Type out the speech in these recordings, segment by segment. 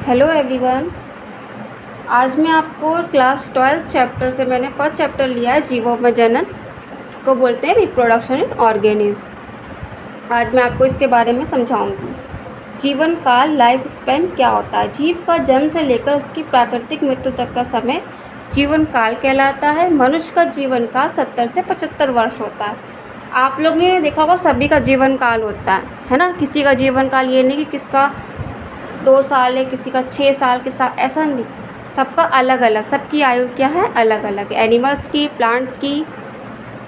Hello everyone. आज मैं आपको क्लास 12 चैप्टर से मैंने फर्स्ट चैप्टर लिया है जीवों में जनन, इसको बोलते हैं रिप्रोडक्शन इन ऑर्गेनिज्म। आज मैं आपको इसके बारे में समझाऊंगी। जीवन काल लाइफ स्पैन क्या होता है। जीव का जन्म से लेकर उसकी प्राकृतिक मृत्यु तक का समय जीवन काल कहलाता है। मनुष्य का जीवन काल 70 से 75 वर्ष होता है। आप लोग ने देखा होगा सभी का जीवन काल होता है ना। किसी का जीवन काल ये नहीं कि किसका 2 साल है, किसी का 6 साल के साथ, ऐसा नहीं। सबका अलग अलग, सबकी आयु क्या है, अलग अलग है। एनिमल्स की, प्लांट की,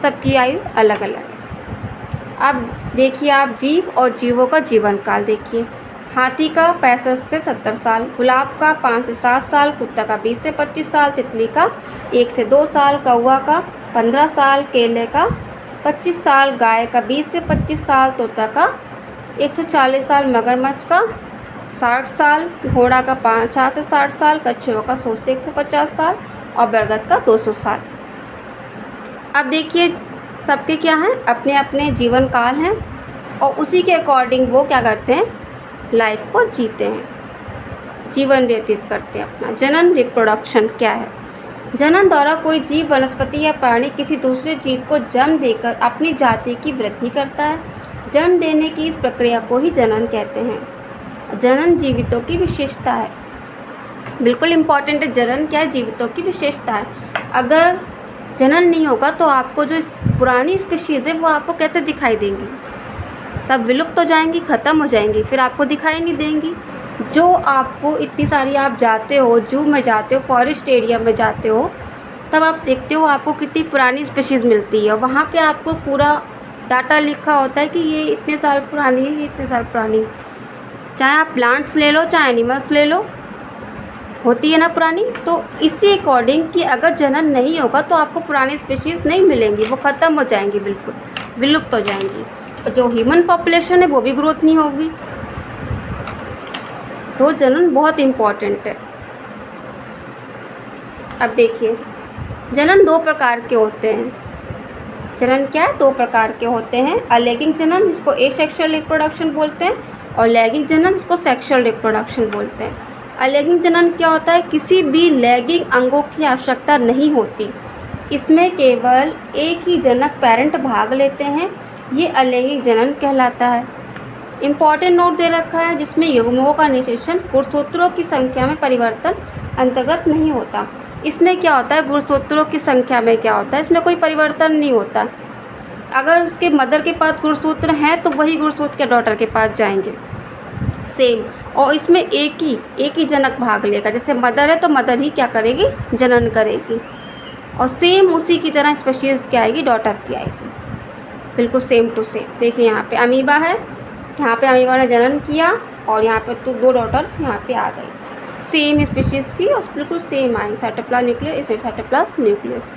सबकी आयु अलग अलग है। अब देखिए आप जीव और जीवों का जीवन काल देखिए। हाथी का 65 से 70 साल, गुलाब का 5 से 7 साल, कुत्ता का 20 से 25 साल, तितली का 1 से 2 साल, कौवा का 15 साल, केले का 25 साल, गाय का 20 से 25 साल, तोता का 140 साल, मगरमच्छ का 60 साल, घोड़ा का 50 से 60 साल, कछुआ का 100 से 150 साल और बरगद का 200 साल। अब देखिए सबके क्या हैं, अपने अपने जीवन काल हैं और उसी के अकॉर्डिंग वो क्या करते हैं, लाइफ को जीते हैं, जीवन व्यतीत करते हैं अपना। जनन रिप्रोडक्शन क्या है। जनन द्वारा कोई जीव, वनस्पति या प्राणी किसी दूसरे जीव को जन्म देकर अपनी जाति की वृद्धि करता है। जन्म देने की इस प्रक्रिया को ही जनन कहते हैं। जनन जीवितों की विशेषता है, बिल्कुल इम्पॉर्टेंट है। जनन क्या है, जीवितों की विशेषता है। अगर जनन नहीं होगा तो आपको जो पुरानी स्पीशीज़ है वो आपको कैसे दिखाई देंगी, सब विलुप्त हो जाएंगी, ख़त्म हो जाएंगी, फिर आपको दिखाई नहीं देंगी। जो आपको इतनी सारी, आप जाते हो जू में जाते हो, फॉरेस्ट एरिया में जाते हो, तब आप देखते हो आपको कितनी पुरानी स्पीशीज़ मिलती है। वहाँ पे आपको पूरा डाटा लिखा होता है कि ये इतने साल पुरानी है, ये इतने साल पुरानी है। चाहे आप प्लांट्स ले लो, चाहे एनिमल्स ले लो, होती है ना पुरानी। तो इसी अकॉर्डिंग कि अगर जनन नहीं होगा तो आपको पुरानी स्पीशीज़ नहीं मिलेंगी, वो ख़त्म हो जाएंगी, बिल्कुल विलुप्त हो जाएंगी। और जो ह्यूमन पॉपुलेशन है वो भी ग्रोथ नहीं होगी। तो जनन बहुत इम्पॉर्टेंट है। अब देखिए जनन 2 प्रकार के होते हैं। जनन क्या है, 2 प्रकार के होते हैं। अलैंगिक जनन, जिसको एसेक्सुअल रिप्रोडक्शन बोलते हैं, और लैंगिक जनन, जिसको सेक्सुअल रिप्रोडक्शन बोलते हैं। अलैंगिक जनन क्या होता है, किसी भी लैंगिक अंगों की आवश्यकता नहीं होती, इसमें केवल एक ही जनक पेरेंट भाग लेते हैं, ये अलैंगिक जनन कहलाता है। इम्पॉर्टेंट नोट दे रखा है, जिसमें युग्मकों का निषेचन गुणसूत्रों की संख्या में परिवर्तन अंतर्गत नहीं होता। इसमें क्या होता है, गुणसूत्रों की संख्या में क्या होता है, इसमें कोई परिवर्तन नहीं होता। अगर उसके मदर के पास गुणसूत्र हैं तो वही गुणसूत्र के डॉटर के पास जाएंगे, सेम। और इसमें एक ही जनक भाग लेगा। जैसे मदर है तो मदर ही क्या करेगी, जनन करेगी, और सेम उसी की तरह स्पीशीज़ क्या आएगी, डॉटर की आएगी, बिल्कुल सेम टू सेम। देखिए यहाँ पे अमीबा है, यहाँ पे अमीबा ने जनन किया और यहाँ पे तो 2 डॉटर यहाँ पे आ गई, सेम स्पीशीज़ की, और बिल्कुल सेम आई। साइटोप्लाज्म न्यूक्लियस, इसमें साइटोप्लाज्म न्यूक्लियस।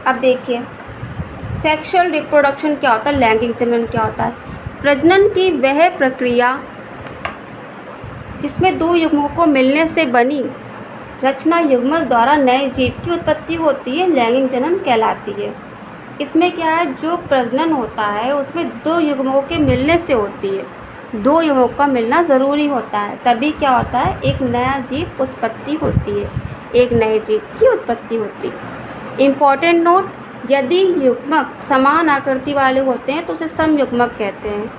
अब देखिए सेक्सुअल रिप्रोडक्शन क्या होता है, लैंगिक जनन क्या होता है। प्रजनन की वह प्रक्रिया जिसमें 2 युग्मकों को मिलने से बनी रचना युग्मक द्वारा नए जीव की उत्पत्ति होती है, लैंगिक जनन कहलाती है। इसमें क्या है, जो प्रजनन होता है उसमें 2 युग्मकों के मिलने से होती है। 2 युग्मकों का मिलना ज़रूरी होता है, तभी क्या होता है, एक नया जीव उत्पत्ति होती है, एक नए जीव की उत्पत्ति होती है। इम्पॉर्टेंट नोट, यदि युग्मक समान आकृति वाले होते हैं तो उसे समयुग्मक कहते हैं।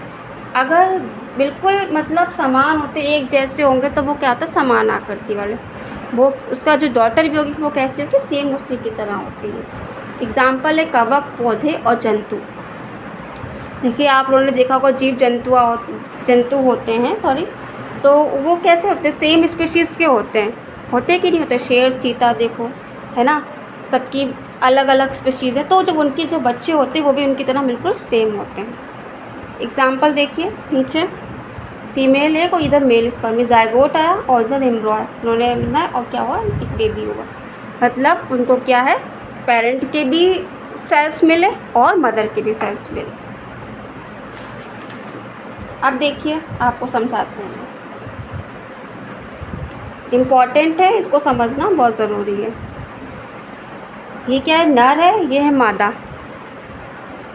अगर बिल्कुल मतलब समान होते, एक जैसे होंगे, तो वो क्या होता है, समान आकृति वाले। वो उसका जो डॉटर भी होगी वो कैसी होगी, सेम उसी की तरह होती है। एग्जाम्पल है कवक, पौधे और जंतु। देखिए आप लोगों ने देखा होगा जीव जंतु होते हैं, तो वो कैसे होते हैं, सेम स्पीशीज़ के होते हैं, होते कि नहीं होते। शेर, चीता देखो, है ना, सबकी अलग अलग स्पीशीज़ है, तो जो उनके जो बच्चे होते हैं वो भी उनकी तरह बिल्कुल सेम होते हैं। एग्जाम्पल देखिए नीचे, फीमेल है, कोई इधर मेल स्पर्म में जायगोट आया और इधर एम्ब्रो आया, उन्होंने बनाया और क्या हुआ, एक बेबी हुआ। मतलब उनको क्या है, पेरेंट के भी सेल्स मिले और मदर के भी सेल्स मिले। अब देखिए आपको समझाते हैं, इम्पॉर्टेंट है, इसको समझना बहुत ज़रूरी है। ये क्या है, नर है, ये है मादा।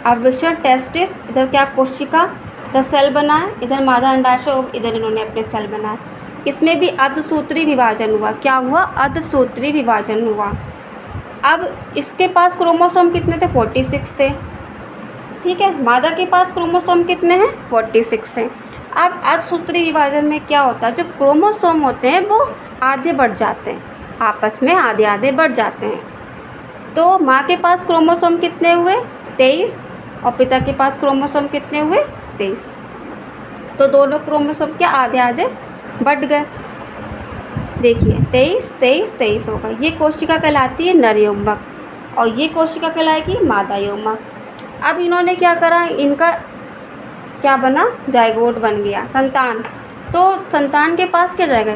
अब विषय टेस्टिस, इधर क्या कोशिका, इधर सेल बना है, इधर मादा अंडाशय और इधर इन्होंने अपने सेल बनाए। इसमें भी अर्धसूत्री विभाजन हुआ। क्या हुआ? अर्धसूत्री विभाजन हुआ। अब इसके पास क्रोमोसोम कितने थे? 46 थे। ठीक है, मादा के पास क्रोमोसोम कितने हैं? 46 हैं। अब अर्धसूत्री विभाजन में क्या होता है, जो क्रोमोसोम होते हैं वो आधे बढ़ जाते हैं, आपस में आधे आधे बढ़ जाते हैं। तो माँ के पास क्रोमोसोम कितने हुए? 23, और पिता के पास क्रोमोसोम कितने हुए? 23। तो दोनों क्रोमोसोम के आधे आधे बढ़ गए। देखिए 23 23 23 होगा। ये कोशिका कहलाती है नर युग्मक और ये कोशिका कहलाएगी मादा युग्मक। अब इन्होंने क्या करा, इनका क्या बना? जाइगोट बन गया, संतान। तो संतान के पास क्या जाएगा?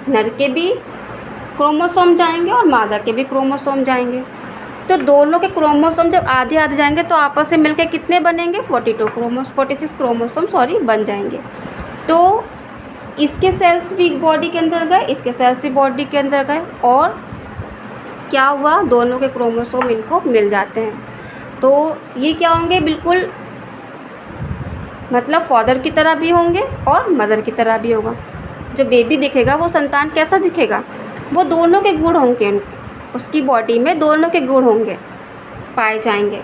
नर के भी क्रोमोसोम जाएंगे और मादा के भी क्रोमोसोम जाएंगे। तो दोनों के क्रोमोसोम जब आधे आधे जाएंगे तो आपस में मिलकर कितने बनेंगे? 46 क्रोमोसोम बन जाएंगे। तो इसके सेल्स भी बॉडी के अंदर गए, इसके सेल्स भी बॉडी के अंदर गए, और क्या हुआ? दोनों के क्रोमोसोम इनको मिल जाते हैं। तो ये क्या होंगे? बिल्कुल मतलब फादर की तरह भी होंगे और मदर की तरह भी होगा। जो बेबी दिखेगा वो संतान कैसा दिखेगा? वो दोनों के गुण होंगे, उसकी बॉडी में दोनों के गुण होंगे, पाए जाएंगे।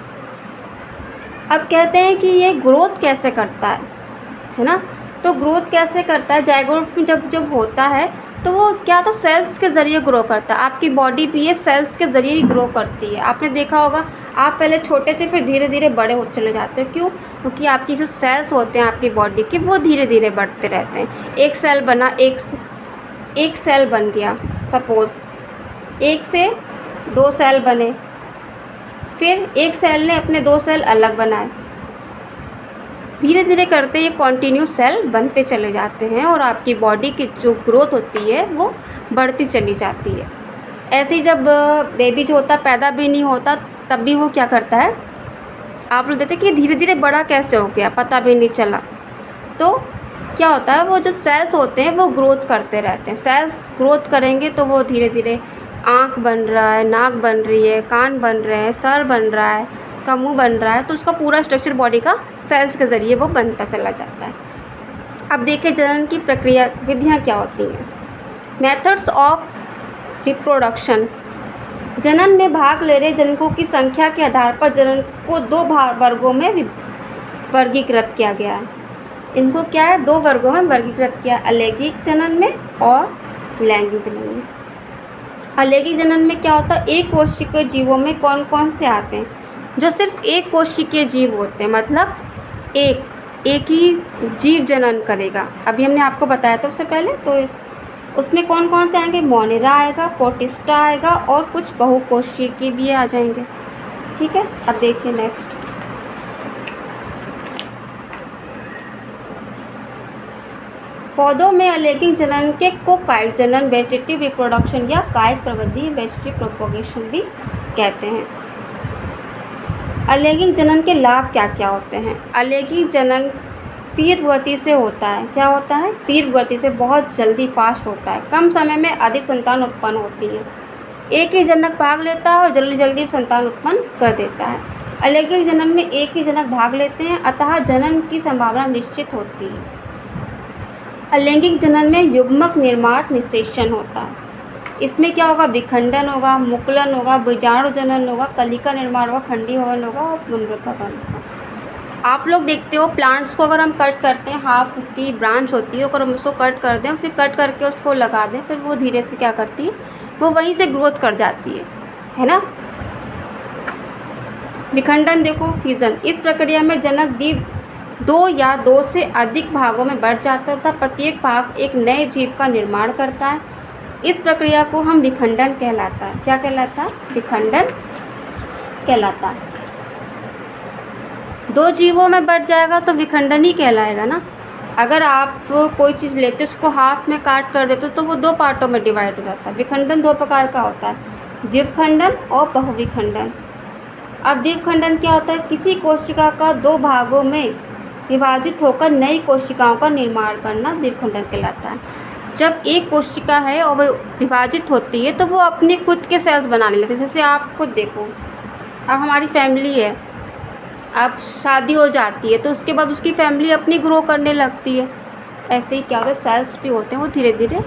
अब कहते हैं कि ये ग्रोथ कैसे करता है ना? तो ग्रोथ कैसे करता है? जाइगोट में जब होता है तो वो क्या तो सेल्स के ज़रिए ग्रो करता है। आपकी बॉडी भी ये सेल्स के ज़रिए ही ग्रो करती है। आपने देखा होगा, आप पहले छोटे थे फिर धीरे धीरे बड़े हो चले जाते हो। क्यों? क्योंकि आपकी जो सेल्स होते हैं आपकी बॉडी के, वो धीरे धीरे बढ़ते रहते हैं। एक सेल बना, एक सेल बन गया, सपोज़ 1 से 2 सेल बने, फिर एक सेल ने अपने 2 सेल अलग बनाए। धीरे धीरे करते ये कॉन्टीन्यू सेल बनते चले जाते हैं और आपकी बॉडी की जो ग्रोथ होती है वो बढ़ती चली जाती है। ऐसे ही जब बेबी जो होता पैदा भी नहीं होता तब भी वो क्या करता है, आप लोग देखते कि धीरे धीरे बड़ा कैसे हो गया, पता भी नहीं चला। तो क्या होता है, वो जो सेल्स होते हैं वो ग्रोथ करते रहते हैं। सेल्स ग्रोथ करेंगे तो वो धीरे धीरे आँख बन रहा है, नाक बन रही है, कान बन रहे हैं, सर बन रहा है, उसका मुंह बन रहा है। तो उसका पूरा स्ट्रक्चर बॉडी का सेल्स के ज़रिए वो बनता चला जाता है। अब देखिए जनन की प्रक्रिया विधियाँ क्या होती हैं। Methods of reproduction. जनन में भाग ले रहे जनकों की संख्या के आधार पर जनन को 2 वर्गों में वर्गीकृत किया गया है। इनको क्या है, 2 वर्गों में वर्गीकृत किया, अलैंगिक जनन में और लैंगिक जनन में। अलैंगिक जनन में क्या होता है, एक कोशिकीय जीवों में कौन कौन से आते हैं? जो सिर्फ एक कोशिकीय जीव होते हैं, मतलब एक ही जीव जनन करेगा। अभी हमने आपको बताया था उससे पहले। तो उसमें कौन कौन से आएंगे? मोनेरा आएगा, प्रोटिस्टा आएगा और कुछ बहुकोशिकीय भी आ जाएंगे। ठीक है, अब देखिए नेक्स्ट। पौधों में अलैंगिक जनन के को कायिक जनन, वेजिटेटिव रिप्रोडक्शन या कायिक प्रवृद्धि, वेजिटेटिव प्रोपोगेशन भी कहते हैं। अलैंगिक जनन के लाभ क्या क्या होते हैं? अलैंगिक जनन तीव्रगति से होता है। क्या होता है? तीव्रगति से, बहुत जल्दी, फास्ट होता है। कम समय में अधिक संतान उत्पन्न होती है। एक ही जनक भाग लेता है और जल्दी जल्दी संतान उत्पन्न कर देता है। अलैंगिक जनन में एक ही जनक भाग लेते हैं, अतः जनन की संभावना निश्चित होती है। अलैंगिक जनन में युग्मक निर्माण निषेचन होता है। इसमें क्या होगा? विखंडन होगा, मुकुलन होगा, बीजाणु जनन होगा, कलिका निर्माण होगा, खंडी भवन होगा और पुनरुत्थान होगा। आप लोग देखते हो प्लांट्स को अगर हम कट करते हैं, हाफ उसकी ब्रांच होती है, अगर हम उसको कट कर दें फिर कट करके उसको लगा दें, फिर वो धीरे से क्या करती है, वो वहीं से ग्रोथ कर जाती है ना। विखंडन देखो, फ्यूजन। इस प्रक्रिया में जनक द्वीप 2 या 2 से अधिक भागों में बढ़ जाता था। प्रत्येक भाग एक नए जीव का निर्माण करता है। इस प्रक्रिया को हम विखंडन कहलाता है। क्या कहलाता है? विखंडन कहलाता है। 2 जीवों में बढ़ जाएगा तो विखंडन ही कहलाएगा ना। अगर आप कोई चीज़ लेते उसको हाफ में काट कर देते तो वो 2 पार्टों में डिवाइड हो जाता है। विखंडन 2 प्रकार का होता है, द्विखंडन और बहुविखंडन। अब द्विखंडन क्या होता है? किसी कोशिका का 2 भागों में विभाजित होकर नई कोशिकाओं का निर्माण करना द्विखंडन कहलाता है। जब एक कोशिका है और वह विभाजित होती है तो वो अपने खुद के सेल्स बनाने लगते हैं। जैसे आप खुद देखो, अब हमारी फैमिली है, अब शादी हो जाती है तो उसके बाद उसकी फैमिली अपनी ग्रो करने लगती है। ऐसे ही क्या होता है, सेल्स भी होते हैं, वो धीरे धीरे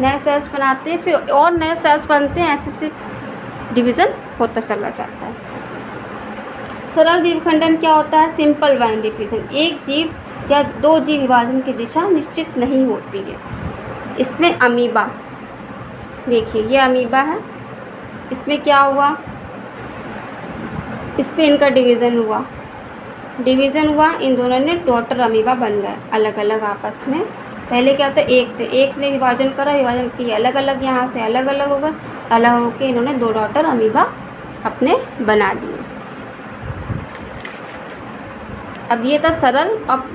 नए सेल्स बनाते हैं, फिर और नए सेल्स बनते हैं, ऐसे से डिवीज़न होता चला जाता है। सरल द्विखंडन क्या होता है? Simple bind division. एक जीव या दो जीव विभाजन की दिशा निश्चित नहीं होती है। इसमें अमीबा, देखिए ये अमीबा है, इसमें क्या हुआ, इसमें इनका डिवीज़न हुआ, इन दोनों ने डॉटर अमीबा बन गए अलग अलग आपस में। पहले क्या था, एक थे, एक ने विभाजन करा, विभाजन किया अलग अलग, यहाँ से अलग अलग हो गए, अलग होकर इन्होंने दो डॉटर अमीबा अपने बना लिए। अब ये था सरल। अब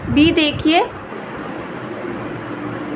बी देखिए,